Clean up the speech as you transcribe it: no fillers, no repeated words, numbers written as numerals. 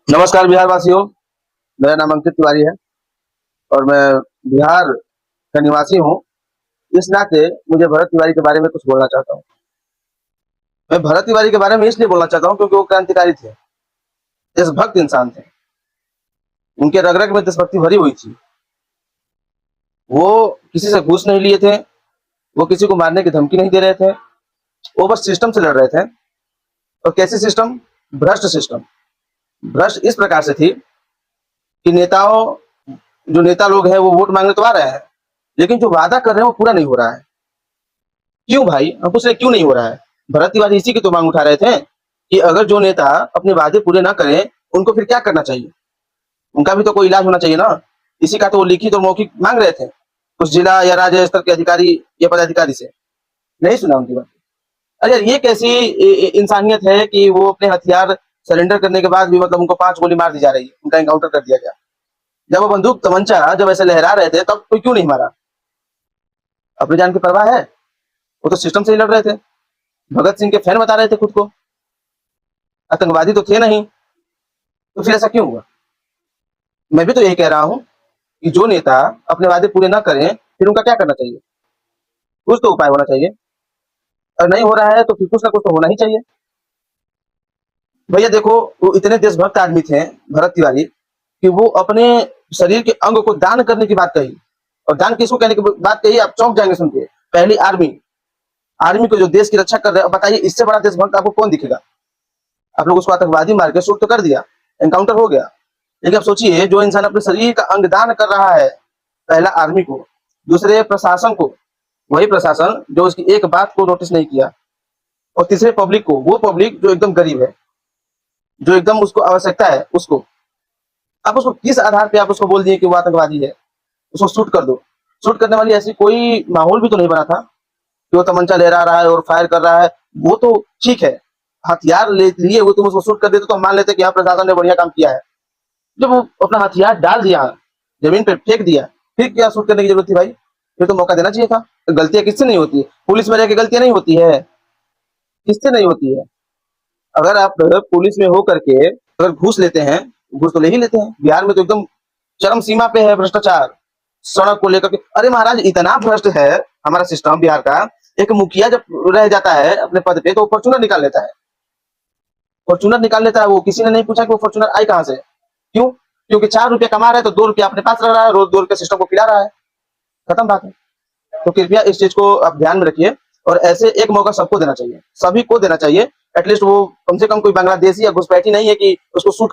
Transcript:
नमस्कार बिहार वासियों। मेरा नाम अंकित तिवारी है और मैं बिहार का निवासी हूँ। इस नाते मुझे भरत तिवारी के बारे में कुछ बोलना चाहता हूँ। मैं भरत तिवारी के बारे में इसलिए बोलना चाहता हूँ क्योंकि वो क्रांतिकारी थे, देशभक्त इंसान थे। उनके रग-रग में देशभक्ति भरी हुई थी। वो किसी से घूस नहीं लिए थे, वो किसी को मारने की धमकी नहीं दे रहे थे, वो बस सिस्टम से लड़ रहे थे। और कैसे सिस्टम? भ्रष्ट सिस्टम। भ्रष्ट इस प्रकार से थी कि जो नेता लोग हैं वो वोट मांगने तो आ रहे हैं, लेकिन जो वादा कर रहे हैं वो पूरा नहीं हो रहा है। क्यों भाई? हम पूछ रहे हैं क्यों नहीं हो रहा है? भरत तिवारी इसी की तो मांग उठा रहे थे कि अगर जो नेता अपने वादे पूरे ना करें, उनको फिर क्या करना चाहिए? उनका भी तो कोई इलाज होना चाहिए ना। इसी का तो वो लिखित और मौखिक मांग रहे थे उस जिला या राज्य स्तर के अधिकारी या पदाधिकारी से। नहीं सुना उनकी बात। अरे ये कैसी इंसानियत है कि वो अपने हथियार सरेंडर करने के बाद भी मतलब उनको 5 गोली मार दी जा रही है, उनका एनकाउंटर कर दिया गया। जब वो बंदूक तमंचा जब ऐसे लहरा रहे थे तब कोई क्यों नहीं मारा? अपनी जान की परवाह है? वो तो सिस्टम से ही लड़ रहे थे। भगत सिंह के फैन बता रहे थे खुद को, आतंकवादी तो थे नहीं। तो फिर ऐसा क्यों हुआ? मैं भी तो यही कह रहा हूँ कि जो नेता अपने वादे पूरे ना करें, फिर उनका क्या करना चाहिए? कुछ तो उपाय होना चाहिए। और नहीं हो रहा है तो फिर कुछ ना कुछ तो होना ही चाहिए। भैया देखो, वो इतने देशभक्त आदमी थे भरत तिवारी कि वो अपने शरीर के अंग को दान करने की बात कही। और दान किसको कहने की बात कही, आप चौंक जाएंगे सुन के। पहली आर्मी, आर्मी को जो देश की रक्षा कर रहे हैं, बताइए इससे बड़ा देशभक्त आपको कौन दिखेगा? आप लोग उसको आतंकवादी मार के शूट तो कर दिया, एनकाउंटर हो गया। लेकिन आप सोचिए, जो इंसान अपने शरीर का अंग दान कर रहा है, पहला आर्मी को, दूसरे प्रशासन को, वही प्रशासन जो उसकी एक बात को नोटिस नहीं किया, और तीसरे पब्लिक को, वो पब्लिक जो एकदम गरीब है, जो एकदम उसको आवश्यकता है उसको। आप उसको किस आधार पे आप उसको बोल दिए कि वो आतंकवादी है? उसको शूट कर दो। शूट करने वाली ऐसी कोई माहौल भी तो नहीं बना था कि वो तमंचा लहरा रहा है और फायर कर रहा है। वो तो ठीक है, हथियार ले लिए हुए तुम उसको शूट कर देते तो हम मान लेते कि हाँ प्रशासन ने बढ़िया काम किया है। जब वो अपना हथियार डाल दिया, जमीन पे फेंक दिया, फिर क्या शूट करने की जरूरत थी भाई? फिर तो मौका देना चाहिए था। गलतियां किससे नहीं होती? पुलिस में रह के गलतियां नहीं होती है? किससे नहीं होती है? अगर आप पुलिस में हो करके अगर घूस लेते हैं, घूस तो ले ही लेते हैं। बिहार में तो एकदम चरम सीमा पे है भ्रष्टाचार। सड़क को लेकर के, अरे महाराज इतना भ्रष्ट है हमारा सिस्टम बिहार का। एक मुखिया जब रह जाता है अपने पद पे तो फॉर्चूनर निकाल लेता है। फॉर्चूनर निकाल लेता है वो, किसी ने नहीं पूछा कि वो फॉर्चूनर आई कहाँ से। क्यों? क्योंकि 4 रुपए कमा रहा है तो 2 रुपया अपने पास रह रहा है, रोज 2 रुपये सिस्टम को खिला रहा है। खत्म बात है। तो कृपया इस चीज को आप ध्यान में रखिए। और ऐसे एक मौका सबको देना चाहिए, सभी को देना चाहिए। एटलीस्ट वो कम से कम कोई बांग्लादेशी या घुसपैठी नहीं है कि उसको शूट